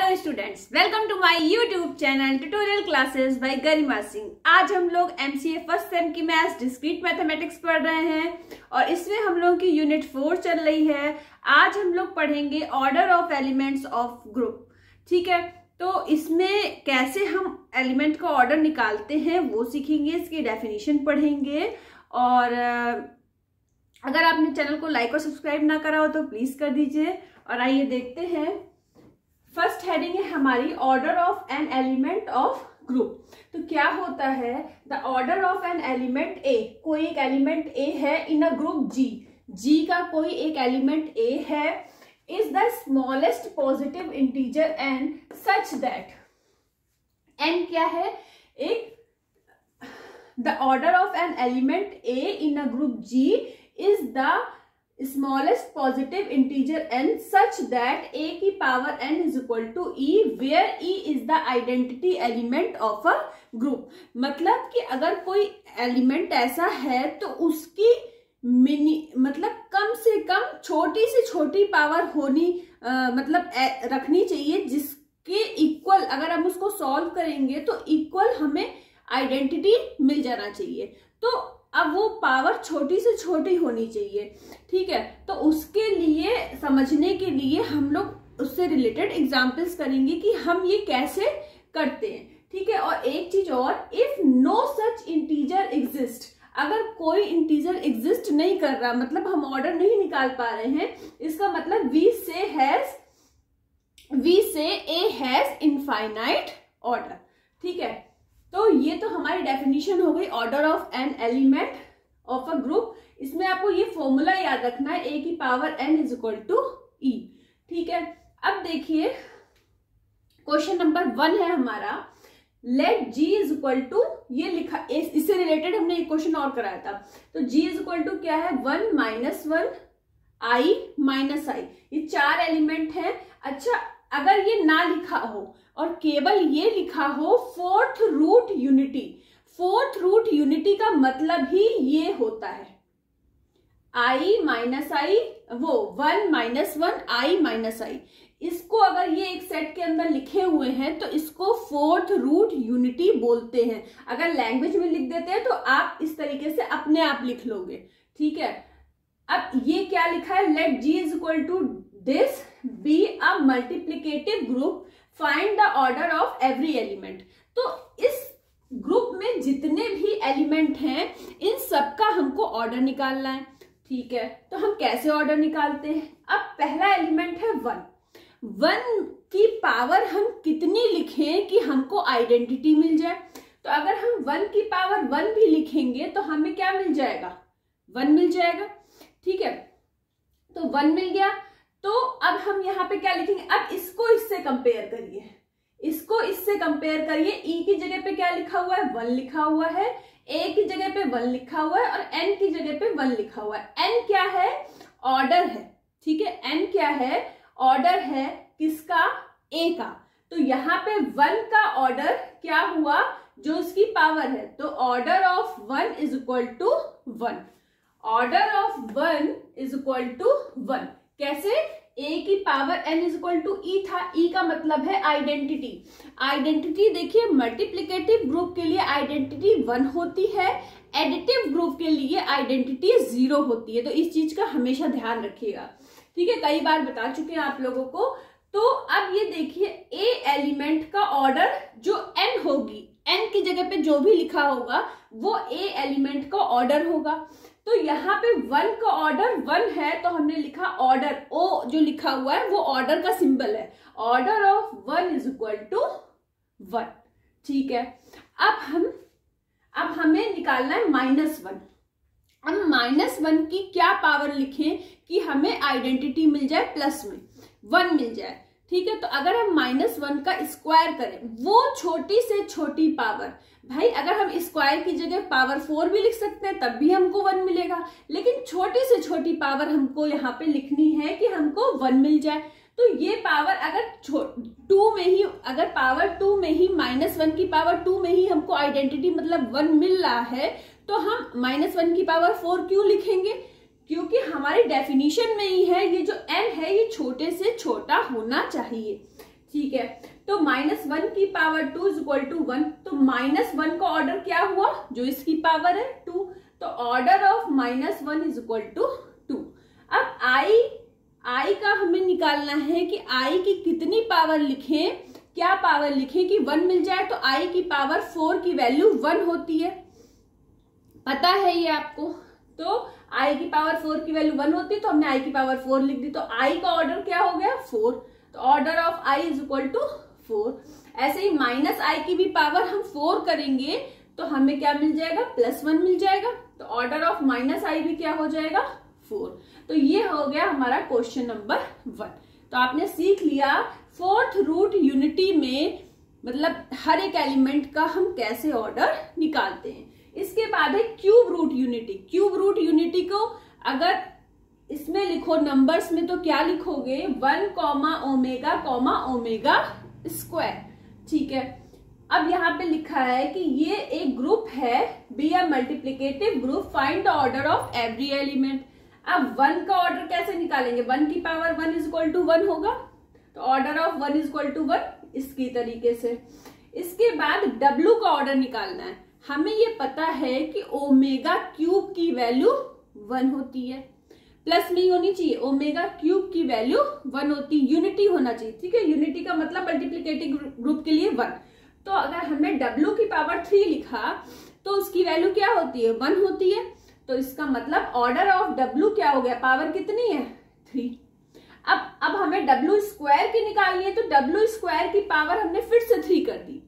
Hello students, welcome to my YouTube channel tutorial classes by Garima Singh. आज हम लोग MCA first sem की maths discrete mathematics पढ़ रहे हैं और इसमें हम लोगों की यूनिट 4 चल रही है। आज हम लोग पढ़ेंगे order of elements of group. ठीक है, तो इसमें कैसे हम एलिमेंट का ऑर्डर निकालते हैं वो सीखेंगे, इसकी डेफिनेशन पढ़ेंगे। और अगर आपने चैनल को लाइक और सब्सक्राइब ना करा हो तो प्लीज कर दीजिए। और आइए देखते हैं। फर्स्ट हेडिंग है हमारी order of N element of group. तो क्या होता है, the order of N element a, कोई एक एलिमेंट ए है इन अ ग्रुप जी, जी का कोई एक एलिमेंट ए है, is the smallest positive integer n such that, n क्या है, एक the order of N element a in a group G is the smallest positive integer n such that a की power n is equal to e where e is the identity element of a group। मतलब कि अगर कोई element ऐसा है तो उसकी मतलब कम से कम छोटी से छोटी पावर होनी रखनी चाहिए, जिसके इक्वल अगर हम उसको सॉल्व करेंगे तो इक्वल हमें आइडेंटिटी मिल जाना चाहिए। तो अब वो पावर छोटी से छोटी होनी चाहिए। ठीक है, तो उसके लिए समझने के लिए हम लोग उससे रिलेटेड एग्जांपल्स करेंगे कि हम ये कैसे करते हैं। ठीक है, और एक चीज और, if no such integer exist, अगर कोई इंटीजर एग्जिस्ट नहीं कर रहा, मतलब हम ऑर्डर नहीं निकाल पा रहे हैं, इसका मतलब वी से ए हैज इनफाइनाइट ऑर्डर। ठीक है, तो ये तो हमारी डेफिनेशन हो गई order of N element of a group. इसमें आपको ये फॉर्मूला याद रखना है, ए की power n is equal to e. ठीक है, अब देखिए क्वेश्चन नंबर 1 है हमारा, let G is equal to, ये लिखा, इससे रिलेटेड हमने एक क्वेश्चन और कराया था। तो जी इज इक्वल टू क्या है, 1 - 1 i - i, ये 4 एलिमेंट है। अच्छा, अगर ये ना लिखा हो और केवल ये लिखा हो fourth root unity, fourth root unity का मतलब ही ये होता है i - i, वो 1 - 1 i - i। इसको अगर ये एक सेट के अंदर लिखे हुए हैं तो इसको फोर्थ रूट यूनिटी बोलते हैं। अगर लैंग्वेज में लिख देते हैं तो आप इस तरीके से अपने आप लिख लोगे। ठीक है, अब ये क्या लिखा है, let G is equal to this be a multiplicative group, find the order of every element. तो इस ग्रुप में जितने भी एलिमेंट हैं इन सबका हमको ऑर्डर निकालना है। ठीक है, तो हम कैसे ऑर्डर निकालते हैं। अब पहला एलिमेंट है 1, 1 की पावर हम कितनी लिखें कि हमको आइडेंटिटी मिल जाए। तो अगर हम 1 की पावर 1 भी लिखेंगे तो हमें क्या मिल जाएगा, 1 मिल जाएगा। ठीक है, तो 1 मिल गया। तो अब हम यहाँ पे क्या लिखेंगे, अब इसको इससे कंपेयर करिए, इसको इससे कंपेयर करिए। ई की जगह पे क्या लिखा हुआ है, 1 लिखा हुआ है, ए की जगह पे 1 लिखा हुआ है और एन की जगह पे 1 लिखा हुआ है। एन क्या है, ऑर्डर है। ठीक है, एन क्या है, ऑर्डर है किसका, ए का। तो यहाँ पे 1 का ऑर्डर क्या हुआ, जो उसकी पावर है, तो order of 1 is equal to 1, order of 1 is equal to 1। कैसे, a की power n is equal to e था, e का मतलब है आइडेंटिटी। आइडेंटिटी देखिए, मल्टीप्लिकेटिव ग्रुप के लिए आइडेंटिटी 1 होती है, एडिटिव ग्रुप के लिए आइडेंटिटी 0 होती है। तो इस चीज का हमेशा ध्यान रखिएगा। ठीक है, कई बार बता चुके हैं आप लोगों को। तो अब ये देखिए, a एलिमेंट का ऑर्डर जो n होगी, n की जगह पे जो भी लिखा होगा वो a एलिमेंट का ऑर्डर होगा। तो यहाँ पे 1 का ऑर्डर 1 है, तो हमने लिखा ऑर्डर, ओ जो लिखा हुआ है वो ऑर्डर का सिंबल है, order of 1 is equal to 1। ठीक है, अब हमें निकालना है -1। अब -1 की क्या पावर लिखें कि हमें आइडेंटिटी मिल जाए, प्लस में 1 मिल जाए। ठीक है, तो अगर हम -1 का स्क्वायर करें, वो छोटी से छोटी पावर, भाई अगर हम स्क्वायर की जगह पावर 4 भी लिख सकते हैं तब भी हमको 1 मिलेगा, लेकिन छोटी से छोटी पावर हमको यहाँ पे लिखनी है कि हमको 1 मिल जाए। तो ये पावर अगर 2 में ही, अगर पावर 2 में ही, -1 की पावर 2 में ही हमको आइडेंटिटी मतलब 1 मिल रहा है, तो हम -1 की पावर 4 क्यों लिखेंगे, क्योंकि हमारी डेफिनेशन में ही है ये जो n है ये छोटे से छोटा होना चाहिए। ठीक है, तो -1 की पावर 2 इज इक्वल टू 1, तो -1 का ऑर्डर क्या हुआ, जो इसकी पावर है 2, तो order of -1 is equal to 2। अब आई का हमें निकालना है कि आई की कितनी पावर लिखें, क्या पावर लिखें कि 1 मिल जाए, तो आई की पावर 4 की वैल्यू 1 होती है, पता है ये आपको। तो आई की पावर 4 की वैल्यू 1 होती है, तो हमने आई की पावर 4 लिख दी, तो आई का ऑर्डर क्या हो गया 4, तो order of i is equal to 4। ऐसे ही माइनस आई की भी पावर हम 4 करेंगे तो हमें क्या मिल जाएगा, +1 मिल जाएगा, तो ऑर्डर ऑफ माइनस आई भी क्या हो जाएगा 4। तो ये हो गया हमारा क्वेश्चन नंबर 1। तो आपने सीख लिया फोर्थ रूट यूनिटी में मतलब हर एक एलिमेंट का हम कैसे ऑर्डर निकालते हैं। इसके बाद है cube root unity. Cube root unity को अगर इसमें लिखो नंबर्स में तो क्या लिखोगे, 1, ओमेगा, ओमेगा स्क्वायर, ठीक है। अब यहाँ पे लिखा है कि ये एक ग्रुप है, B a multiplicative group, find the order of every element. अब 1 का ऑर्डर कैसे निकालेंगे, 1 की पावर 1 इज इक्वल टू 1 होगा, तो order of 1 is equal to 1 इसकी तरीके से। इसके बाद W का ऑर्डर निकालना है। हमें ये पता है कि ओमेगा क्यूब की वैल्यू 1 होती है, प्लस नहीं होनी चाहिए, ओमेगा क्यूब की वैल्यू 1 होती है, यूनिटी होना चाहिए, ठीक है। यूनिटी का मतलब मल्टीप्लिकेटिव ग्रुप के लिए 1। तो अगर हमने W की पावर 3 लिखा तो उसकी वैल्यू क्या होती है, 1 होती है, तो इसका मतलब ऑर्डर ऑफ W क्या हो गया, पावर कितनी है 3। अब हमें W स्क्वायर की निकालनी है, तो W स्क्वायर की पावर हमने फिर से 3 कर दी,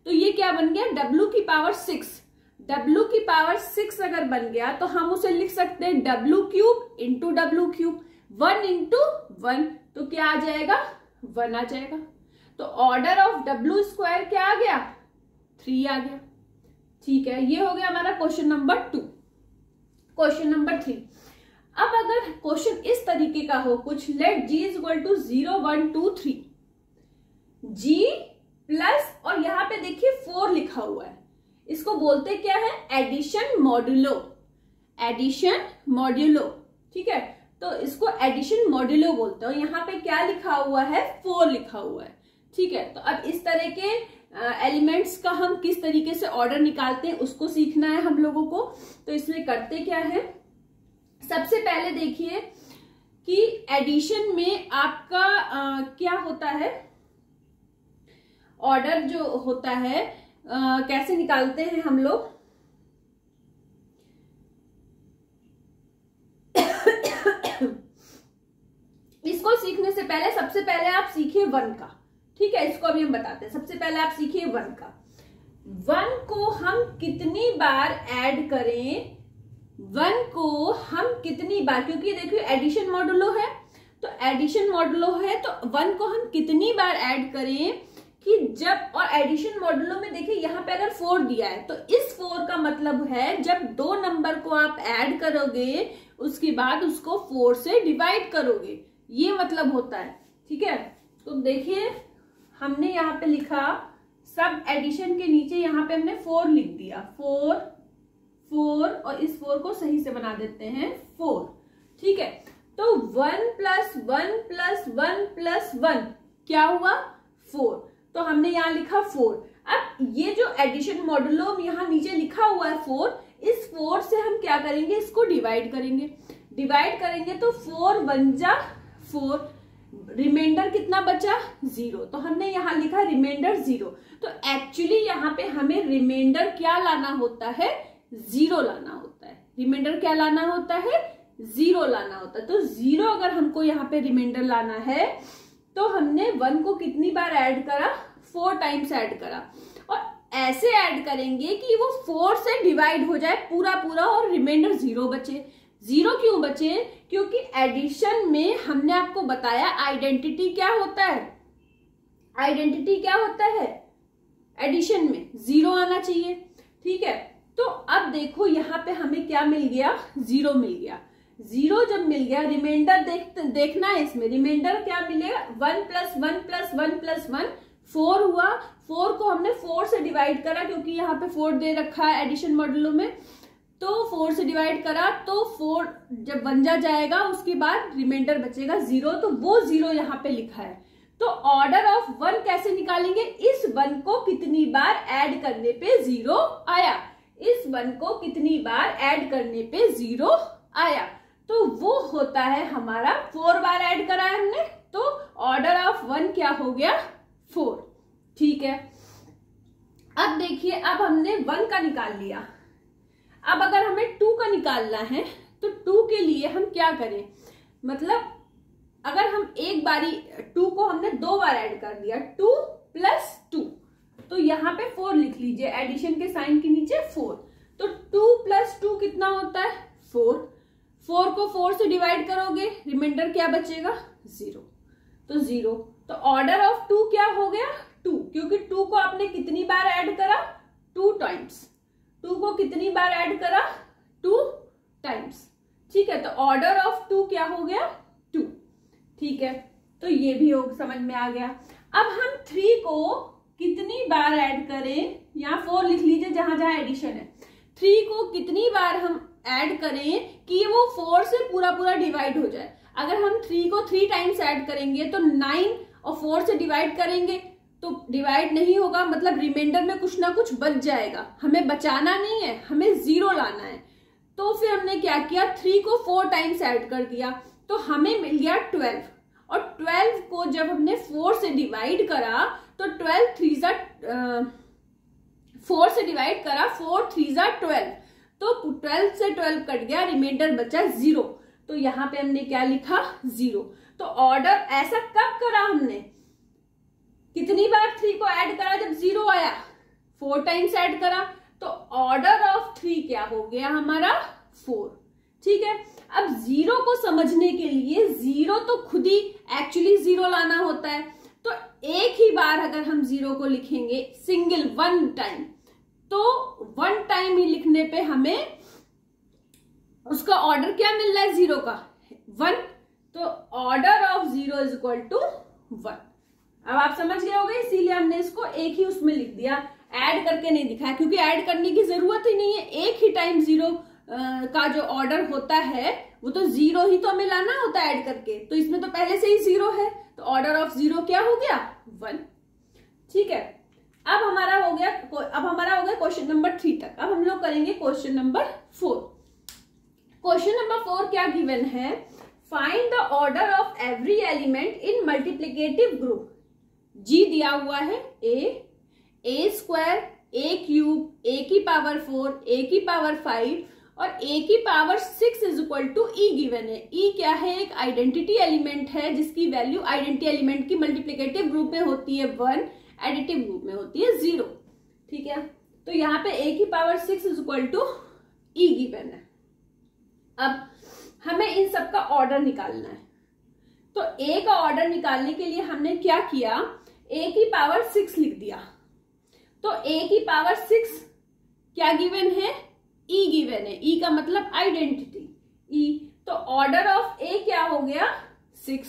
तो ये क्या बन गया, W की पावर 6। W की पावर 6 अगर बन गया तो हम उसे लिख सकते हैं W cube into W cube, 1 into 1, तो क्या आ जाएगा 1 आ जाएगा। तो ऑर्डर ऑफ W स्क्वायर क्या आ गया, 3 आ गया, ठीक है। ये हो गया हमारा क्वेश्चन नंबर 2। क्वेश्चन नंबर 3, अब अगर क्वेश्चन इस तरीके का हो कुछ, let G is equal to 0, 1, 2, 3, G plus, और यहाँ पे देखिए 4 लिखा हुआ है, इसको बोलते क्या है, एडिशन मॉड्यूलो, एडिशन मॉड्यूलो, ठीक है। तो इसको एडिशन मॉड्यूलो बोलते हैं। यहाँ पे क्या लिखा हुआ है, 4 लिखा हुआ है, ठीक है। तो अब इस तरह के एलिमेंट्स का हम किस तरीके से ऑर्डर निकालते हैं उसको सीखना है हम लोगों को। तो इसमें करते क्या है, सबसे पहले देखिए कि एडिशन में आपका क्या होता है, ऑर्डर जो होता है कैसे निकालते हैं हम लोग। इसको सीखने से पहले सबसे पहले आप सीखिए 1 का, ठीक है। इसको अभी हम बताते हैं। सबसे पहले आप सीखिए 1 का। 1 को हम कितनी बार ऐड करें, 1 को हम कितनी बार, क्योंकि देखिए एडिशन मॉडुलो है, तो एडिशन मॉडुलो है तो 1 को हम कितनी बार ऐड करें कि जब, और एडिशन मॉडुलो में देखिए यहाँ पे अगर 4 दिया है तो इस 4 का मतलब है जब 2 नंबर को आप ऐड करोगे उसके बाद उसको 4 से डिवाइड करोगे, ये मतलब होता है, ठीक है। तो देखिए हमने यहाँ पे लिखा, सब एडिशन के नीचे यहाँ पे हमने 4 लिख दिया, 4 4, और इस 4 को सही से बना देते हैं 4, ठीक है। तो 1 + 1 + 1 + 1 क्या हुआ 4, तो हमने यहाँ लिखा 4। अब ये जो एडिशन मॉडुलो यहाँ नीचे लिखा हुआ है 4, इस 4 से हम क्या करेंगे, इसको डिवाइड करेंगे। डिवाइड करेंगे तो 4 × 1 = 4, रिमाइंडर कितना बचा 0, तो हमने यहाँ लिखा रिमाइंडर 0। तो एक्चुअली यहाँ पे हमें रिमाइंडर क्या लाना होता है, 0 लाना होता है। रिमाइंडर क्या लाना होता है, 0 लाना होता है। तो 0 अगर हमको यहाँ पे रिमाइंडर लाना है तो हमने 1 को कितनी बार ऐड करा, 4 टाइम्स ऐड करा, और ऐसे ऐड करेंगे कि वो 4 से डिवाइड हो जाए पूरा पूरा और रिमाइंडर 0 बचे। 0 क्यों बचे, क्योंकि एडिशन में हमने आपको बताया आइडेंटिटी क्या होता है, आइडेंटिटी क्या होता है एडिशन में, 0 आना चाहिए, ठीक है। तो अब देखो यहाँ पे हमें क्या मिल गया, 0 मिल गया। 0 जब मिल गया, रिमाइंडर देखना है इसमें, रिमाइंडर क्या मिलेगा, 1 + 1 + 1 + 1 4 हुआ। 4 को हमने 4 से डिवाइड करा, क्योंकि यहाँ पे 4 दे रखा है एडिशन मॉडुलो में, तो 4 से डिवाइड करा तो 4 जब 1 जाएगा उसके बाद रिमाइंडर बचेगा 0, तो वो 0 यहाँ पे लिखा है। तो ऑर्डर ऑफ 1 कैसे निकालेंगे, इस 1 को कितनी बार ऐड करने पे 0 आया, इस 1 को कितनी बार ऐड करने पे 0 आया, तो वो होता है हमारा 4 बार ऐड करा है हमने, तो ऑर्डर ऑफ 1 क्या हो गया 4। ठीक है, अब देखिए, अब हमने 1 का निकाल लिया, अब अगर हमें 2 का निकालना है तो 2 के लिए हम क्या करें, मतलब अगर हम एक बारी 2 को हमने 2 बार ऐड कर दिया, 2 + 2, तो यहाँ पे 4 लिख लीजिए, एडिशन के साइन के नीचे 4, तो 2 + 2 कितना होता है 4, 4 को 4 से डिवाइड करोगे, रिमाइंडर क्या बचेगा 0, तो 0, तो ऑर्डर ऑफ 2 क्या हो गया 2, क्योंकि 2 को आपने कितनी बार ऐड करा 2 टाइम्स, 2 को कितनी बार ऐड करा 2 टाइम्स। ठीक है, तो ऑर्डर ऑफ 2 क्या हो गया 2। ठीक है, तो ये भी समझ में आ गया। अब हम 3 को कितनी बार ऐड करें, यहाँ 4 लिख लीजिए जहां जहां एडिशन है, 3 को कितनी बार हम ऐड करें कि वो 4 से पूरा पूरा डिवाइड हो जाए। अगर हम 3 को 3 टाइम्स ऐड करेंगे तो 9 और 4 से डिवाइड करेंगे तो डिवाइड नहीं होगा, मतलब रिमाइंडर में कुछ ना कुछ बच जाएगा, हमें बचाना नहीं है, हमें 0 लाना है। तो फिर हमने क्या किया, 3 को 4 टाइम्स ऐड कर दिया, तो हमें मिल गया 12, और 12 को जब हमने 4 से डिवाइड करा तो 12 3 4 से डिवाइड करा, 4 3 12, तो 12 से 12 कट गया, रिमाइंडर बचा 0, तो यहाँ पे हमने क्या लिखा 0। तो ऑर्डर ऐसा कब करा हमने, कितनी बार 3 को ऐड करा, जब 0 आया 4 टाइम्स ऐड करा, तो ऑर्डर ऑफ 3 क्या हो गया हमारा 4। ठीक है, अब 0 को समझने के लिए 0 तो खुद ही एक्चुअली 0 लाना होता है, तो एक ही बार अगर हम 0 को लिखेंगे सिंगल 1 टाइम, तो 1 टाइम ही लिखने पे हमें उसका ऑर्डर क्या मिल रहा है 0 का 1, तो ऑर्डर ऑफ 0 = 1। अब आप समझ गए होंगे, इसीलिए हमने इसको एक ही उसमें लिख दिया, ऐड करके नहीं दिखाया, क्योंकि ऐड करने की जरूरत ही नहीं है, एक ही टाइम 0 का जो ऑर्डर होता है वो तो 0 ही तो हमें लाना होता है ऐड करके, तो इसमें तो पहले से ही 0 है, तो ऑर्डर ऑफ 0 क्या हो गया 1। ठीक है, अब हमारा हो गया क्वेश्चन नंबर 3 तक। अब हम लोग करेंगे क्वेश्चन नंबर 4। क्वेश्चन नंबर 4 क्या गिवन है, find the order of every element in multiplicative group. G दिया हुआ है a², a³ a⁴ a⁴ और a⁻6 = e गिवन है। e क्या है, एक आइडेंटिटी एलिमेंट है जिसकी वैल्यू आइडेंटिटी एलिमेंट की मल्टीप्लिकेटिव ग्रुप में होती है 1, एडिटिव ग्रुप में होती है 0। ठीक है, तो यहाँ पे a⁻6 = e गिवन है। अब हमें इन सब का ऑर्डर निकालना है, तो a का ऑर्डर निकालने के लिए हमने क्या किया, a⁻6 लिख दिया, तो a⁻6 क्या गिवन है, e गिवन है, e का मतलब आइडेंटिटी e, तो ऑर्डर ऑफ a क्या हो गया 6।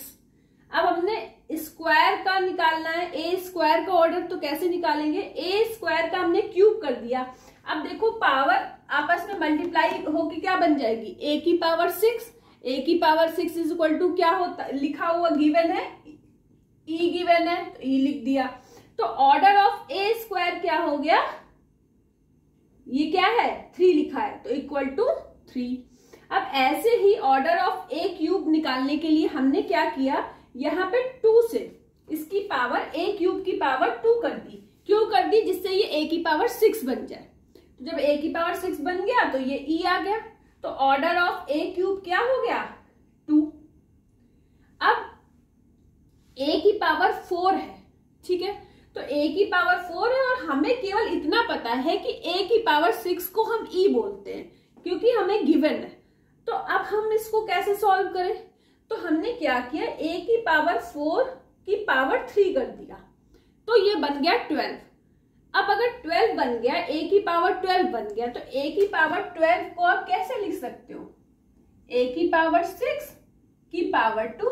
अब हमने स्क्वायर का निकालना है, a² का ऑर्डर, तो कैसे निकालेंगे, a² का हमने क्यूब कर दिया। अब देखो पावर आपस में मल्टीप्लाई होके क्या बन जाएगी, a⁻6, a⁻6 = क्या होता, लिखा हुआ गिवन है e गिवन है, तो e लिख दिया, तो ऑर्डर ऑफ a² क्या हो गया, ये क्या है 3 लिखा है, तो = 3। अब ऐसे ही ऑर्डर ऑफ a³ निकालने के लिए हमने क्या किया, यहाँ पे 2 से इसकी पावर a³ की पावर 2 कर दी, क्यों कर दी, जिससे ये a⁻6 बन जाए। तो जब a⁻6 बन गया तो ये e आ गया, तो ऑर्डर ऑफ a³ क्या हो गया 2। अब a⁻4 है, ठीक है, तो a⁻4 है और हमें केवल इतना पता है कि a⁻6 को हम e बोलते हैं क्योंकि हमें गिवन है। तो अब हम इसको कैसे सॉल्व करें, तो हमने क्या किया, a⁻4 की पावर 3 कर दिया, तो ये बन गया 12। अब अगर 12 बन गया, a⁻12 बन गया, तो a⁻12 को आप कैसे लिख सकते हो, a⁻6 की पावर 2,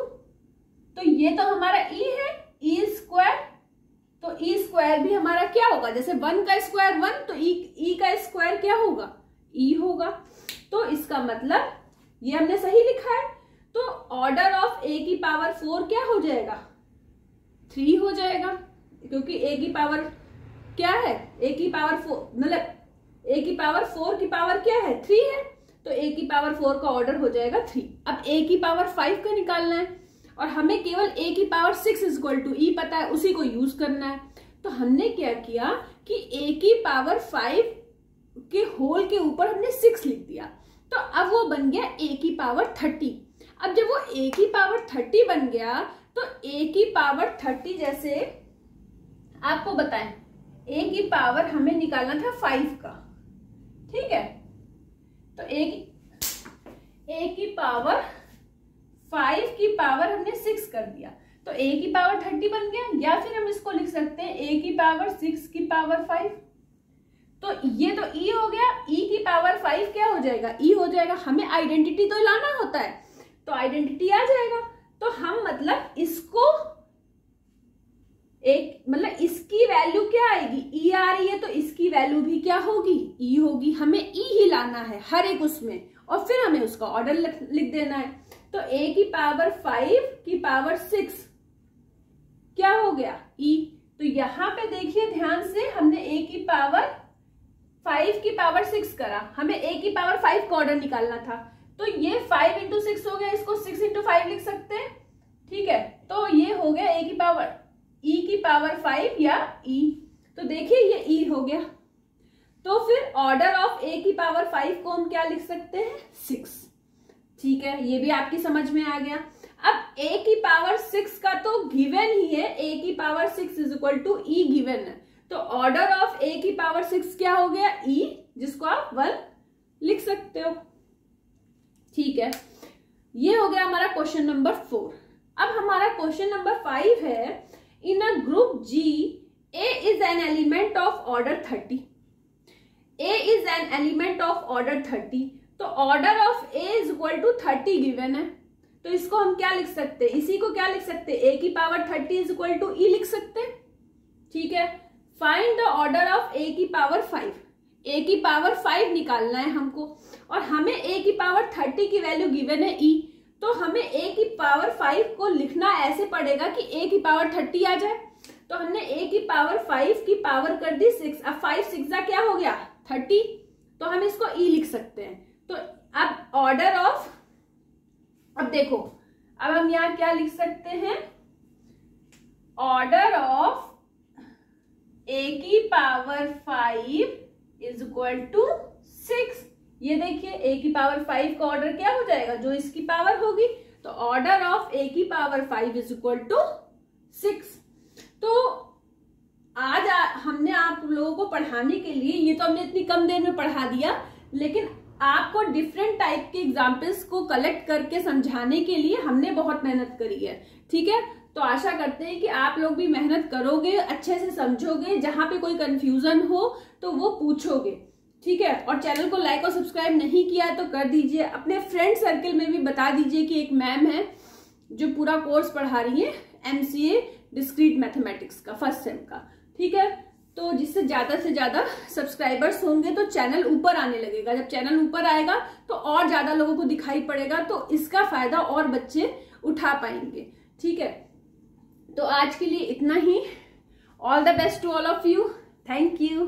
तो ये तो हमारा e है, e², तो e² भी हमारा क्या होगा, जैसे 1 का स्क्वायर 1, तो e का स्क्वायर क्या होगा, e होगा। तो इसका मतलब ये हमने सही लिखा है, तो ऑर्डर ऑफ a⁻4 क्या हो जाएगा 3 हो जाएगा, क्योंकि a की पावर क्या है, a की पावर 4 मतलब a की पावर 4 की पावर क्या है 3 है, तो a की पावर 4 का ऑर्डर हो जाएगा 3। अब a की पावर 5 का निकालना है और हमें केवल a की पावर 6 इक्वल टू e पता है, उसी को यूज करना है। तो हमने क्या किया कि a की पावर 5 के होल के ऊपर हमने 6 लिख दिया, तो अब वो बन गया a की पावर 30। अब जब वो a की पावर 30 बन गया तो a की पावर 30, जैसे आपको बताएं a की पावर हमें निकालना था 5 का, ठीक है, तो a की पावर 5 की पावर हमने 6 कर दिया, तो a की पावर 30 बन गया। या फिर हम इसको लिख सकते हैं a की पावर 6 की पावर 5, तो ये तो e हो गया, e की पावर 5 क्या हो जाएगा, e हो जाएगा। हमें आइडेंटिटी तो लाना होता है, तो आइडेंटिटी आ जाएगा। तो हम मतलब इसको एक मतलब इसकी वैल्यू क्या आएगी, e आ रही है, तो इसकी वैल्यू भी क्या होगी, e होगी। हमें e ही लाना है हर एक उसमें, और फिर हमें उसका ऑर्डर लिख देना है। तो a की पावर 5 की पावर 6 क्या हो गया, e। तो यहां पे देखिए ध्यान से, हमने a की पावर 5 की पावर 6 करा, हमें a की पावर 5 का ऑर्डर निकालना था, तो ये 5 इंटू 6 हो गया, इसको 6 इंटू 5 लिख सकते हैं, ठीक है। तो ये हो गया a की पावर e की पावर 5 या e, तो देखिए ये e हो गया। तो फिर ऑर्डर ऑफ a की पावर 5 को हम क्या लिख सकते हैं, 6, ठीक है, ये भी आपकी समझ में आ गया। अब a की पावर 6 का तो गिवन ही है, a की power 6 is equal to e given है, तो ऑर्डर ऑफ a की पावर 6 क्या हो गया, e, जिसको आप 1 लिख सकते हो, ठीक है। ये हो गया हमारा क्वेश्चन नंबर 4। अब हमारा क्वेश्चन नंबर 5 है, in a group G, A is an element of order 30. A is an element of order 30. तो order of A is equal to 30 given है, तो इसको हम क्या लिख सकते हैं, इसी को क्या लिख सकते हैं, A की power 30 is equal to E लिख सकते हैं, ठीक है। Find the order of A की पावर 5, A की पावर 5 निकालना है हमको, और हमें A की पावर 30 की वैल्यू गिवन है E, तो हमें a की पावर 5 को लिखना ऐसे पड़ेगा कि a की पावर 30 आ जाए। तो हमने a की पावर 5 की पावर कर दी 6, अब 5 6 क्या हो गया 30, तो हम इसको e लिख सकते हैं। तो अब ऑर्डर ऑफ, अब देखो अब हम यहाँ क्या लिख सकते हैं, ऑर्डर ऑफ a की पावर 5 इज इक्वल टू 6। ये देखिए a की पावर 5 का ऑर्डर क्या हो जाएगा, जो इसकी पावर होगी, तो ऑर्डर ऑफ a की पावर 5 इज इक्वल टू 6। तो आज हमने आप लोगों को पढ़ाने के लिए, ये तो हमने इतनी कम देर में पढ़ा दिया, लेकिन आपको डिफरेंट टाइप के एग्जाम्पल्स को कलेक्ट करके समझाने के लिए हमने बहुत मेहनत करी है, ठीक है। तो आशा करते हैं कि आप लोग भी मेहनत करोगे, अच्छे से समझोगे, जहां पे कोई कंफ्यूजन हो तो वो पूछोगे, ठीक है। और चैनल को लाइक और सब्सक्राइब नहीं किया है तो कर दीजिए, अपने फ्रेंड सर्कल में भी बता दीजिए कि एक मैम है जो पूरा कोर्स पढ़ा रही है MCA डिस्क्रीट मैथमेटिक्स का फर्स्ट सेम का, ठीक है। तो जिससे ज्यादा से ज्यादा सब्सक्राइबर्स होंगे तो चैनल ऊपर आने लगेगा, जब चैनल ऊपर आएगा तो और ज्यादा लोगों को दिखाई पड़ेगा, तो इसका फायदा और बच्चे उठा पाएंगे, ठीक है। तो आज के लिए इतना ही, all the best to all of you, thank you.